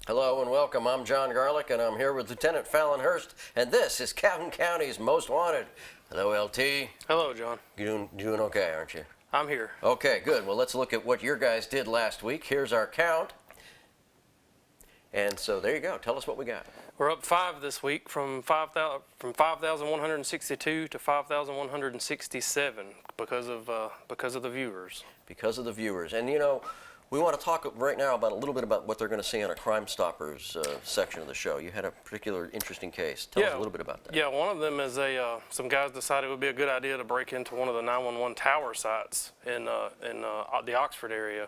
Hello and welcome. I'm Jon Garlick, and I'm here with Lieutenant Fallon Hurst, and this is Calhoun County's Most Wanted. Hello, LT. Hello, John. You're doing okay, aren't you? I'm here. Okay, good. Well, let's look at what your guys did last week. Here's our count. And so there you go. Tell us what we got. We're up 5 this week from 5,162 to 5,167 because of the viewers. Because of the viewers. And you know, we want to talk right now about a little bit about what they're going to see on a Crime Stoppers section of the show. You had a particular interesting case. Tell us a little bit about that. Yeah, one of them is some guys decided it would be a good idea to break into one of the 911 tower sites in the Oxford area,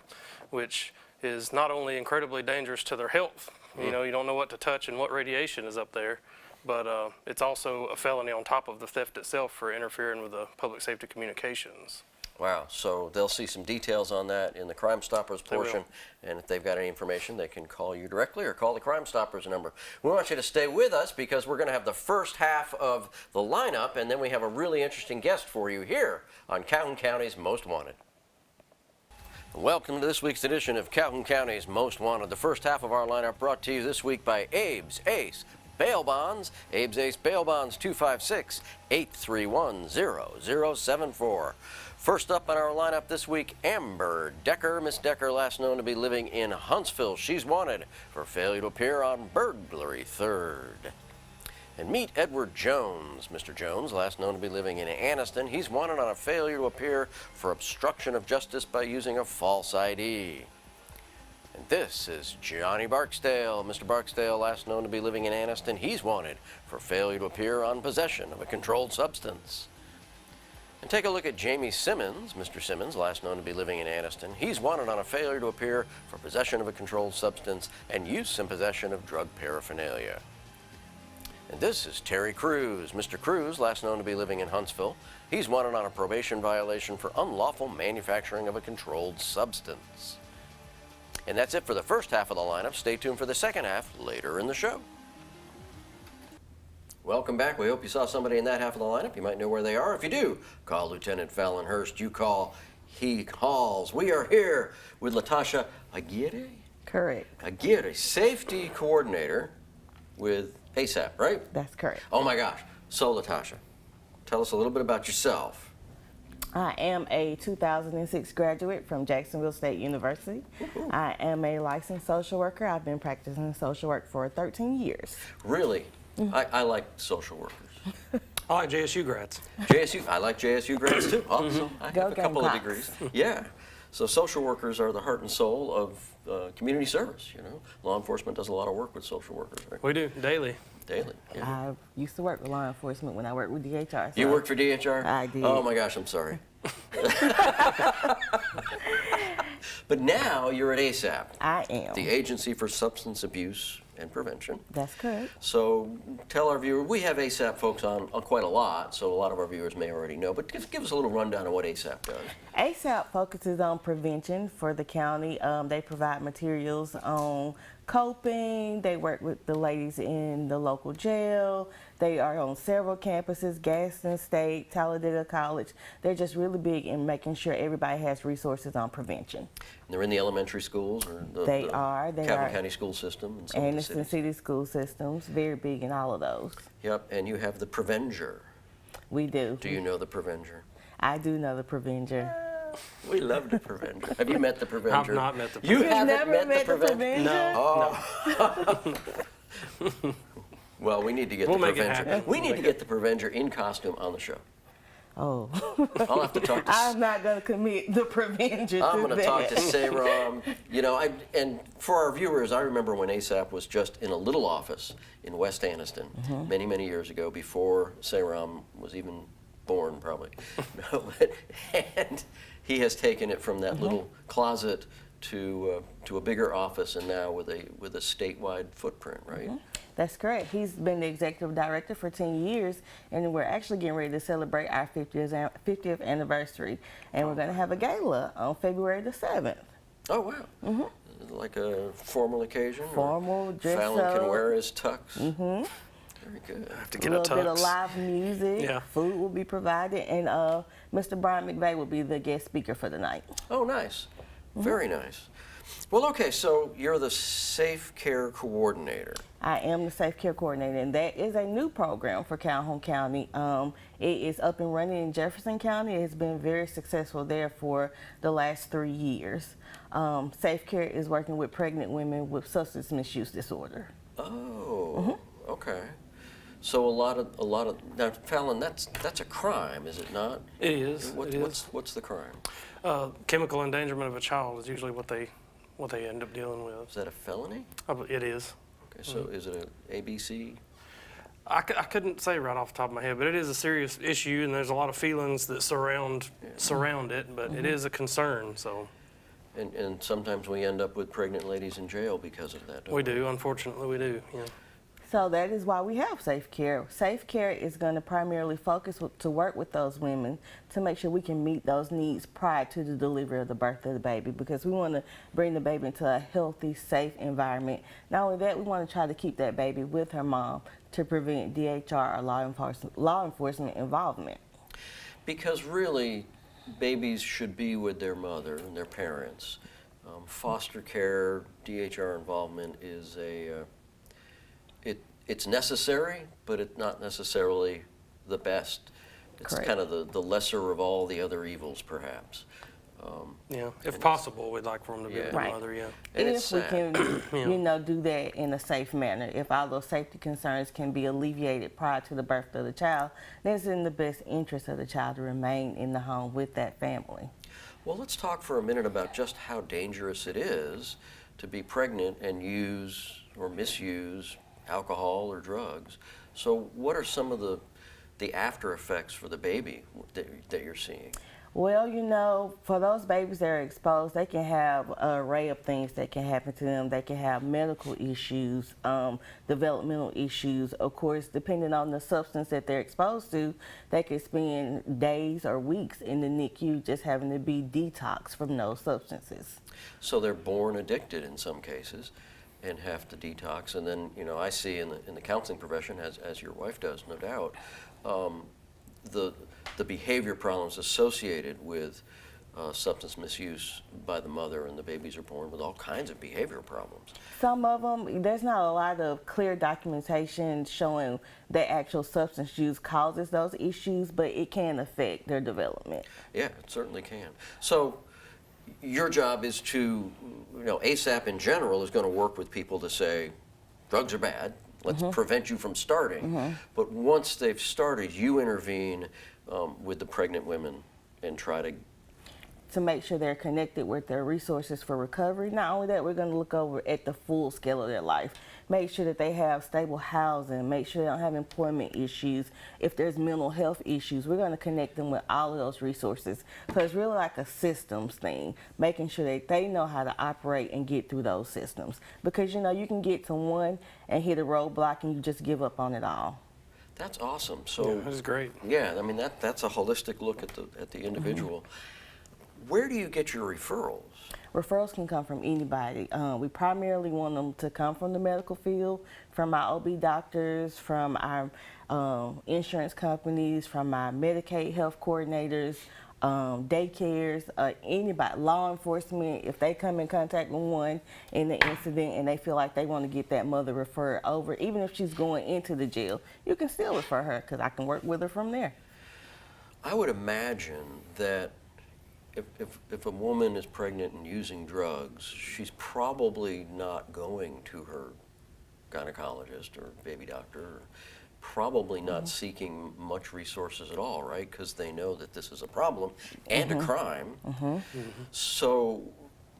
which is not only incredibly dangerous to their health. You know, you don't know what to touch and what radiation is up there, but it's also a felony on top of the theft itself for interfering with the public safety communications. Wow, so they'll see some details on that in the Crime Stoppers portion, and if they've got any information, they can call you directly or call the Crime Stoppers number. We want you to stay with us because we're going to have the first half of the lineup, and then we have a really interesting guest for you here on Calhoun County's Most Wanted. Welcome to this week's edition of Calhoun County's Most Wanted. The first half of our lineup brought to you this week by Abe's Ace Bail Bonds. Abe's Ace Bail Bonds, 256-831-0074. First up on our lineup this week, Amber Decker. Miss Decker, last known to be living in Huntsville. She's wanted for failure to appear on burglary third. And meet Edward Jones. Mr. Jones, last known to be living in Anniston. He's wanted on a failure to appear for obstruction of justice by using a false ID. And this is Johnny Barksdale. Mr. Barksdale, last known to be living in Anniston. He's wanted for failure to appear on possession of a controlled substance. And take a look at Jamie Simmons. Mr. Simmons, last known to be living in Anniston. He's wanted on a failure to appear for possession of a controlled substance and use and possession of drug paraphernalia. And this is Terry Cruz. Mr. Cruz, last known to be living in Huntsville. He's wanted on a probation violation for unlawful manufacturing of a controlled substance. And that's it for the first half of the lineup. Stay tuned for the second half later in the show. Welcome back. We hope you saw somebody in that half of the lineup. You might know where they are. If you do, call Lieutenant Fallon Hurst. You call, he calls. We are here with Latasha Aguirre. Correct. Aguirre, safety coordinator with ASAP, right? That's correct. Oh my gosh. So Latasha, tell us a little bit about yourself. I am a 2006 graduate from Jacksonville State University. I am a licensed social worker. I've been practicing social work for 13 years. Really? I like social workers. I like JSU grads. JSU, I like JSU grads too. Also, I have a couple of Gamecocks. degrees. Yeah. So social workers are the heart and soul of community service, you know. Law enforcement does a lot of work with social workers, right? We do, daily. Daily. Yeah. I used to work with law enforcement when I worked with DHR. You worked for DHR? I did. Oh my gosh, I'm sorry. But now you're at ASAP. I am. The Agency for Substance Abuse and Prevention. That's correct. So tell our viewers, we have ASAP folks on quite a lot, so a lot of our viewers may already know, but give us a little rundown of what ASAP does. ASAP focuses on prevention for the county. They provide materials on coping. They work with the ladies in the local jail. They are on several campuses, Gaston State, Talladega College. They're just really big in making sure everybody has resources on prevention. And they're in the elementary schools or the Calhoun County school system and some of the Anderson cities. City school systems, very big in all of those. Yep, and you have the Prevenger. We do. Do you know the Prevenger? I do know the Prevenger. We love the Prevenger. Have you met the Prevenger? I've not met the You Prevenger. haven't Never met met the the Prevenger? Prevenger? Oh. Well, we need to get We'll the make it Prevenger. happen. We need to get the Prevenger in costume on the show. Oh. I'll have to talk to. I'm not going to commit the Prevenger I'm to going to talk to Sayram. You know, and for our viewers, I remember when ASAP was just in a little office in West Anniston many, many years ago, before Sayram was even born, probably. No, and he has taken it from that little closet to a bigger office, and now with a statewide footprint, right? That's correct. He's been the executive director for 10 years, and we're actually getting ready to celebrate our 50th anniversary. And we're going to have a gala on February the 7th. Oh, wow. Like a formal occasion? Formal, dress Fallon can up. wear his tux? Very good. I have to A get a little bit of tux. live music. Yeah. Food will be provided, and Mr. Brian McVeigh will be the guest speaker for the night. Oh, nice. Very nice. Well, okay, so you're the Safe Care Coordinator. I am the Safe Care Coordinator, and that is a new program for Calhoun County. It is up and running in Jefferson County. It has been very successful there for the last 3 years. Safe Care is working with pregnant women with substance misuse disorder. Oh, okay. So a lot of now, Fallon, that's a crime, is it not? It is. It is. What's the crime? Chemical endangerment of a child is usually what they end up dealing with. Is that a felony? It is. Okay, so is it a ABC? I couldn't say right off the top of my head, but it is a serious issue, and there's a lot of feelings that surround it. But it is a concern. So. And sometimes we end up with pregnant ladies in jail because of that. Don't We do. Unfortunately, we do. Yeah. So that is why we have Safe Care. Safe Care is going to primarily focus to work with those women to make sure we can meet those needs prior to the delivery of the birth of the baby, because we want to bring the baby into a healthy, safe environment. Not only that, we want to try to keep that baby with her mom to prevent DHR or law enforcement involvement. Because really, babies should be with their mother and their parents. Foster care, DHR involvement is it's necessary, but it's not necessarily the best. It's Correct. kind of the lesser of all the other evils, perhaps. Yeah. If possible, we'd like for them to be with their Right. mother. Yeah. And it's If we sad. can, do that in a safe manner. If all those safety concerns can be alleviated prior to the birth of the child, then it's in the best interest of the child to remain in the home with that family. Well, let's talk for a minute about just how dangerous it is to be pregnant and use or misuse alcohol or drugs. So what are some of the after effects for the baby that you're seeing? Well, for those babies that are exposed, they can have an array of things that can happen to them. They can have medical issues, developmental issues. Of course, depending on the substance that they're exposed to, they could spend days or weeks in the NICU just having to be detoxed from those substances. So they're born addicted in some cases and have to detox. And then, I see in the counseling profession, as your wife does, no doubt, the behavior problems associated with substance misuse by the mother, and the babies are born with all kinds of behavior problems. Some of them, there's not a lot of clear documentation showing that actual substance use causes those issues, but it can affect their development. Yeah, it certainly can. So your job is to, ASAP in general is going to work with people to say, drugs are bad, let's prevent you from starting. But once they've started, you intervene with the pregnant women and try to make sure they're connected with their resources for recovery. Not only that, we're going to look over at the full scale of their life. Make sure that they have stable housing, make sure they don't have employment issues. If there's mental health issues, we're going to connect them with all of those resources. So it's really like a systems thing, making sure that they know how to operate and get through those systems. Because, you can get to one and hit a roadblock and you just give up on it all. That's awesome. So Yeah, that's great. Yeah, I mean that's a holistic look at the individual. Where do you get your referrals? Referrals can come from anybody. We primarily want them to come from the medical field, from our OB doctors, from our insurance companies, from our Medicaid health coordinators, daycares, anybody, law enforcement. If they come in contact with one in the incident and they feel like they want to get that mother referred over, even if she's going into the jail, you can still refer her because I can work with her from there. I would imagine that if a woman is pregnant and using drugs, she's probably not going to her gynecologist or baby doctor, or probably not seeking much resources at all, right? Because they know that this is a problem and a crime. So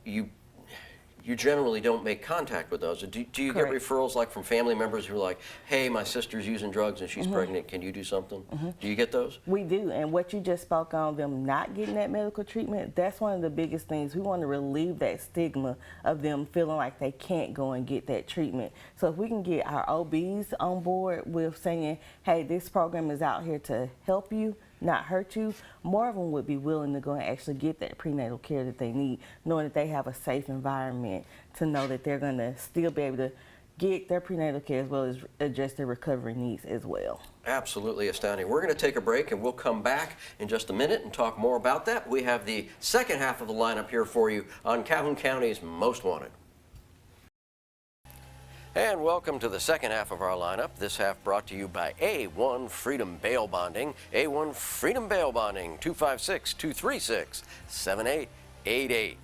you generally don't make contact with those. Do you get Correct. referrals like from family members who are like, hey, my sister's using drugs and she's pregnant, can you do something? Do you get those? We do, and what you just spoke on, them not getting that medical treatment, that's one of the biggest things. We want to relieve that stigma of them feeling like they can't go and get that treatment. So if we can get our OBs on board with saying, hey, this program is out here to help you, not hurt you, more of them would be willing to go and actually get that prenatal care that they need, knowing that they have a safe environment to know that they're going to still be able to get their prenatal care as well as address their recovery needs as well. Absolutely astounding. We're going to take a break and we'll come back in just a minute and talk more about that. We have the second half of the lineup here for you on Calhoun County's Most Wanted. And welcome to the second half of our lineup. This half brought to you by A1 Freedom Bail Bonding. A1 Freedom Bail Bonding, 256-236-7888.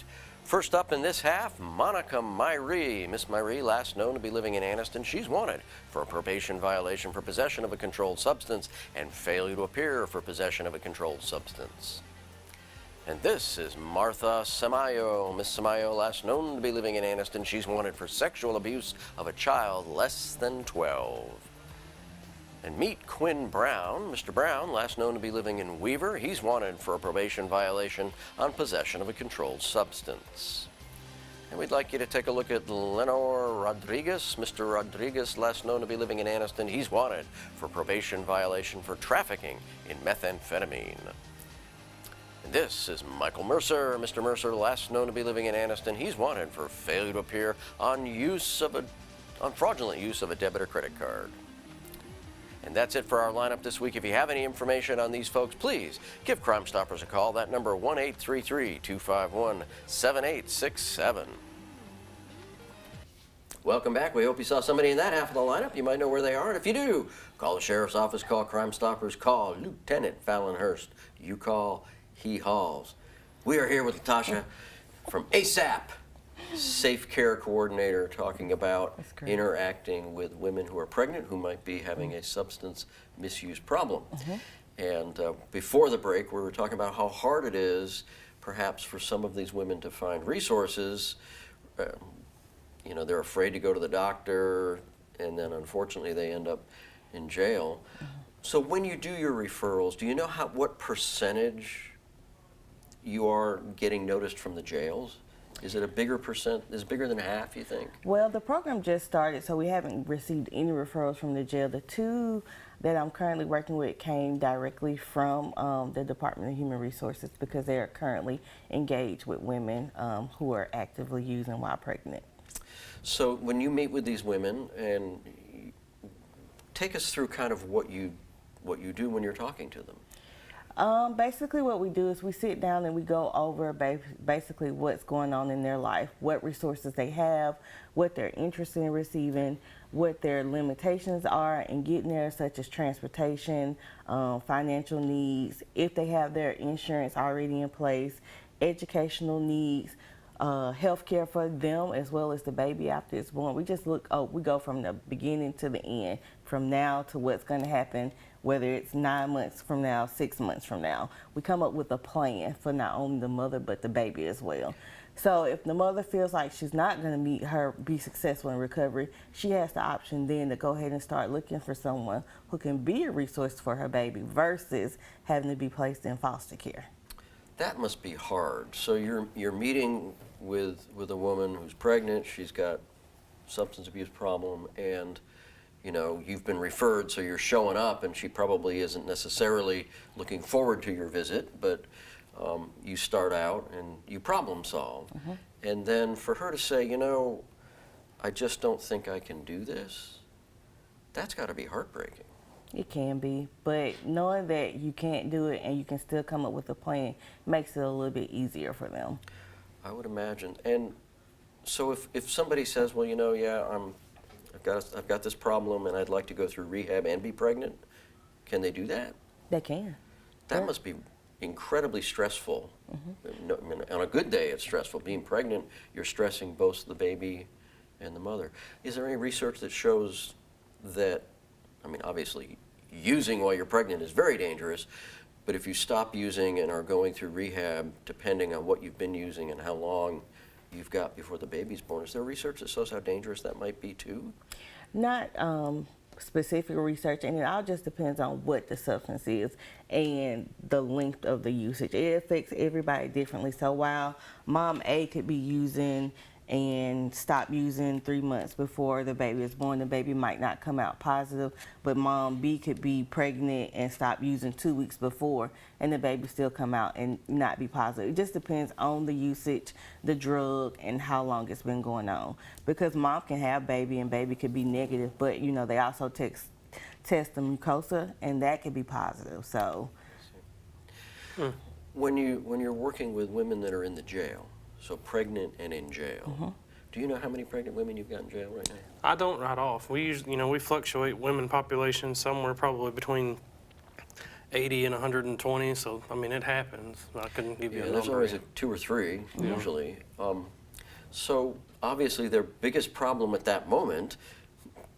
First up in this half, Monica Myrie. Miss Myrie, last known to be living in Anniston, she's wanted for a probation violation for possession of a controlled substance and failure to appear for possession of a controlled substance. And this is Martha Samayo. Miss Samayo, last known to be living in Anniston, she's wanted for sexual abuse of a child less than 12. And meet Quinn Brown. Mr. Brown, last known to be living in Weaver, he's wanted for a probation violation on possession of a controlled substance. And we'd like you to take a look at Lenore Rodriguez. Mr. Rodriguez, last known to be living in Anniston, he's wanted for probation violation for trafficking in methamphetamine. And this is Michael Mercer. Mr. Mercer, last known to be living in Anniston, he's wanted for failure to appear on fraudulent use of a debit or credit card. And that's it for our lineup this week. If you have any information on these folks, please give Crime Stoppers a call. That number, 1-833-251-7867. Welcome back. We hope you saw somebody in that half of the lineup. You might know where they are. And if you do, call the Sheriff's Office, call Crime Stoppers, call Lieutenant Fallon Hurst. You call, he hauls. We are here with Latasha from ASAP, Safe Care Coordinator, talking about interacting with women who are pregnant who might be having a substance misuse problem. And before the break, we were talking about how hard it is, perhaps, for some of these women to find resources. You know, they're afraid to go to the doctor, and then unfortunately they end up in jail. So when you do your referrals, do you know what percentage you are getting noticed from the jails? Is it a bigger percent? Is it bigger than half, you think? Well, the program just started, so we haven't received any referrals from the jail. The two that I'm currently working with came directly from the Department of Human Resources because they are currently engaged with women who are actively using while pregnant. So when you meet with these women, and take us through kind of what you do when you're talking to them. Basically what we do is we sit down and we go over basically what's going on in their life, what resources they have, what they're interested in receiving, what their limitations are in getting there, such as transportation, financial needs, if they have their insurance already in place, educational needs, health care for them as well as the baby after it's born. We just we go from the beginning to the end, from now to what's going to happen, whether it's 9 months from now, 6 months from now. We come up with a plan for not only the mother but the baby as well. So if the mother feels like she's not going to be successful in recovery, she has the option then to go ahead and start looking for someone who can be a resource for her baby versus having to be placed in foster care. That must be hard. So you're meeting with a woman who's pregnant, she's got substance abuse problem, and you know, you've been referred, so you're showing up, and she probably isn't necessarily looking forward to your visit, but you start out and you problem solve. And then for her to say, you know, I just don't think I can do this, that's got to be heartbreaking. It can be, but knowing that you can't do it and you can still come up with a plan makes it a little bit easier for them. I would imagine. And so if somebody says, well, you know, yeah, I've got this problem and I'd like to go through rehab and be pregnant, can they do that? They can. That must be incredibly stressful. I mean, on a good day, it's stressful. Being pregnant, you're stressing both the baby and the mother. Is there any research that shows that, I mean, obviously, using while you're pregnant is very dangerous, but if you stop using and are going through rehab, depending on what you've been using and how long you've got before the baby's born, is there research that shows how dangerous that might be too? Not specific research, and it all just depends on what the substance is and the length of the usage. It affects everybody differently. So while mom A could be using and stop using 3 months before the baby is born. The baby might not come out positive, but mom B could be pregnant and stop using 2 weeks before, and the baby still come out and not be positive. It just depends on the usage, the drug, and how long it's been going on. Because mom can have baby and baby could be negative, but you know they also test the mucosa, and that could be positive. So When you're working with women that are in the jail, so pregnant and in jail, do you know how many pregnant women you've got in jail right now? I don't right off. We usually, we fluctuate women population somewhere probably between 80 and 120. So I mean, it happens. I couldn't give you a number. There's always 2 or 3 usually. So obviously their biggest problem at that moment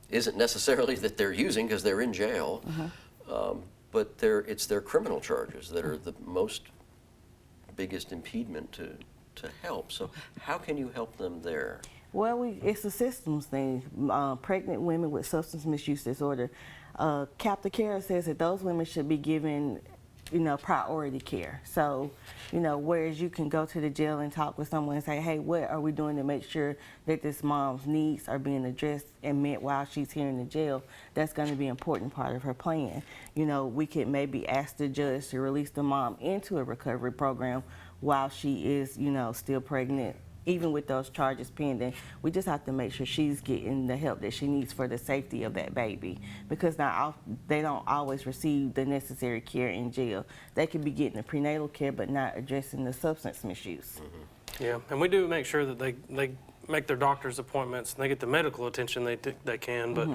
isn't necessarily that they're using because they're in jail, but it's their criminal charges that are the biggest impediment to help. So how can you help them there? well, it's a systems thing. Pregnant women with substance misuse disorder, Captain Care says that those women should be given, priority care. So, whereas you can go to the jail and talk with someone and say, hey, what are we doing to make sure that this mom's needs are being addressed and met while she's here in the jail, that's going to be an important part of her plan. We could maybe ask the judge to release the mom into a recovery program while she is, still pregnant. Even with those charges pending, we just have to make sure she's getting the help that she needs for the safety of that baby, because they don't always receive the necessary care in jail. They could be getting the prenatal care but not addressing the substance misuse. Yeah, and we do make sure that they make their doctor's appointments and they get the medical attention they can, but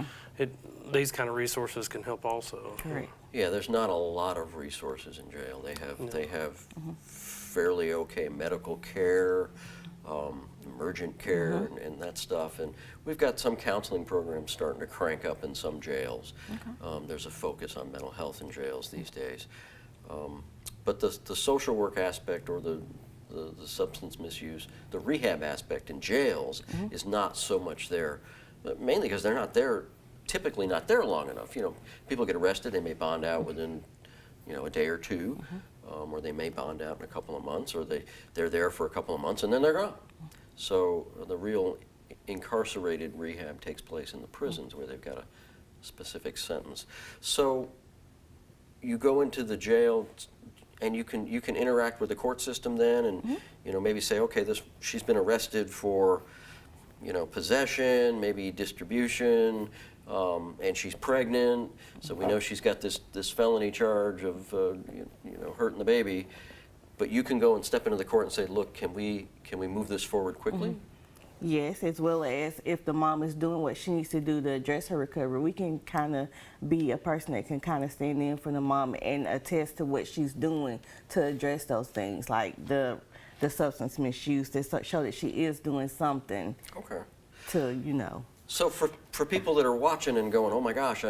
these kind of resources can help also. Correct. Yeah, there's not a lot of resources in jail. They have fairly okay medical care, emergent care, and that stuff. And we've got some counseling programs starting to crank up in some jails. There's a focus on mental health in jails these days. But the social work aspect, or the substance misuse, the rehab aspect in jails is not so much there, but mainly because they're typically not there long enough. People get arrested, they may bond out within a day or two, or they may bond out in a couple of months, or they're there for a couple of months and then they're gone. So the real incarcerated rehab takes place in the prisons where they've got a specific sentence. So you go into the jail and you can interact with the court system then, and maybe say, okay, she's been arrested for possession, maybe distribution, and she's pregnant, so we know she's got this felony charge of hurting the baby. But you can go and step into the court and say, look, can we move this forward quickly? Yes, as well as if the mom is doing what she needs to do to address her recovery, we can kind of be a person that can kind of stand in for the mom and attest to what she's doing to address those things, like the substance misuse, to show that she is doing something. Okay. To So for people that are watching and going, oh my gosh,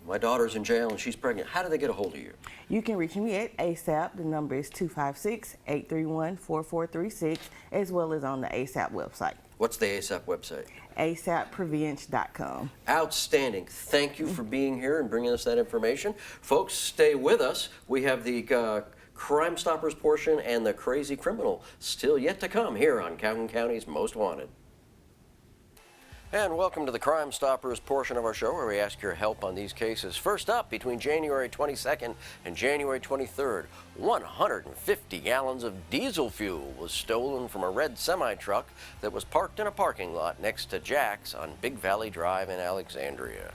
my daughter's in jail and she's pregnant, how do they get a hold of you? You can reach me at ASAP. The number is 256-831-4436, as well as on the ASAP website. What's the ASAP website? ASAPprevent.com. Outstanding. Thank you for being here and bringing us that information. Folks, stay with us. We have the Crime Stoppers portion and the Crazy Criminal still yet to come here on Calhoun County's Most Wanted. And welcome to the Crime Stoppers portion of our show, where we ask your help on these cases. First up, between January 22nd and January 23rd, 150 gallons of diesel fuel was stolen from a red semi-truck that was parked in a parking lot next to Jack's on Big Valley Drive in Alexandria.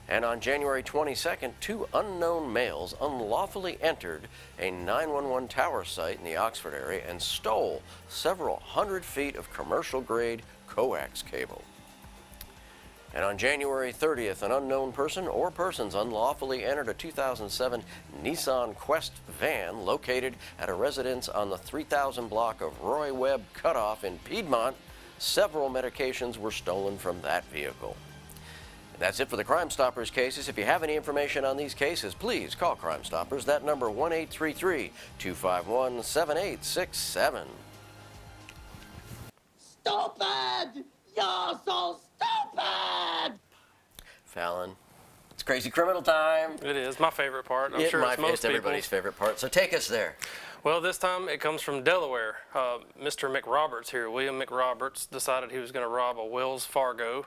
And on January 22nd, 2 unknown males unlawfully entered a 911 tower site in the Oxford area and stole several hundred feet of commercial-grade coax cable. And on January 30th, an unknown person or persons unlawfully entered a 2007 Nissan Quest van located at a residence on the 3000 block of Roy Webb Cutoff in Piedmont. Several medications were stolen from that vehicle. And that's it for the Crime Stoppers cases. If you have any information on these cases, please call Crime Stoppers. That number, 1-833-251-7867. Stupid! You're so stupid! Fallon, it's Crazy Criminal time. It is my favorite part. I'm sure it's most It's everybody's people's. favorite part. So take us there. Well, this time it comes from Delaware. Mr. McRoberts here, William McRoberts, decided he was going to rob a Wells Fargo.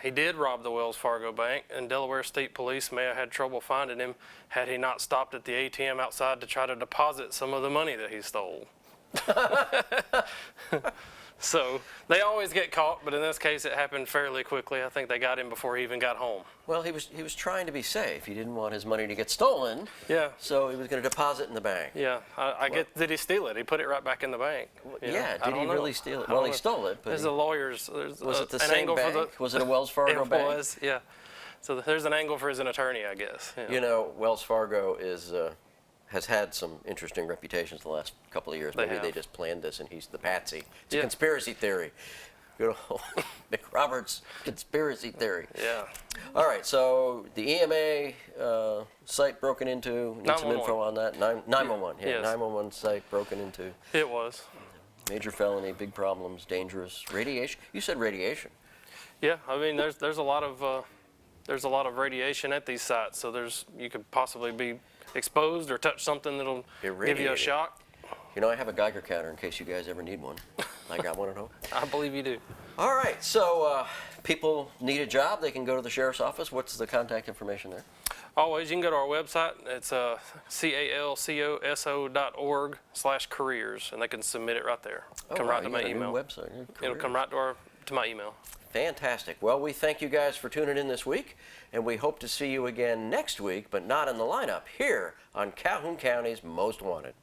He did rob the Wells Fargo Bank, and Delaware State Police may have had trouble finding him had he not stopped at the ATM outside to try to deposit some of the money that he stole. So they always get caught, but in this case it happened fairly quickly. I think they got him before he even got home. Well, he was trying to be safe. He didn't want his money to get stolen. Yeah. So he was going to deposit in the bank. Yeah, I get. Did he steal it? He put it right back in the bank. Yeah. Did he really steal it? Well, he stole it. But there's a lawyer's. Was it the an same angle bank? for the, Was it a Wells Fargo bank? It was. Yeah. So there's an angle for his attorney, I guess. Yeah. You know, Wells Fargo has had some interesting reputations the last couple of years. Maybe they just planned this and he's the patsy. It's a conspiracy theory. Good old McRoberts conspiracy theory. Yeah. All right, so the EMA site broken into. Need some info on that. 911. Yeah, Yes. 911 site broken into. It was. Major felony, big problems, dangerous. Radiation. You said radiation. Yeah, I mean, there's a lot of radiation at these sites, so you could possibly be exposed or touch something that'll give you a shock. You know, I have a Geiger counter in case you guys ever need one. I got one at home. I believe you do. All right, so people need a job, they can go to the sheriff's office. What's the contact information there? Always, you can go to our website. It's calcoso.org/careers, and they can submit it right there. Come right to my email. Website. It'll come right to my email. Fantastic. Well, we thank you guys for tuning in this week, and we hope to see you again next week, but not in the lineup, here on Calhoun County's Most Wanted.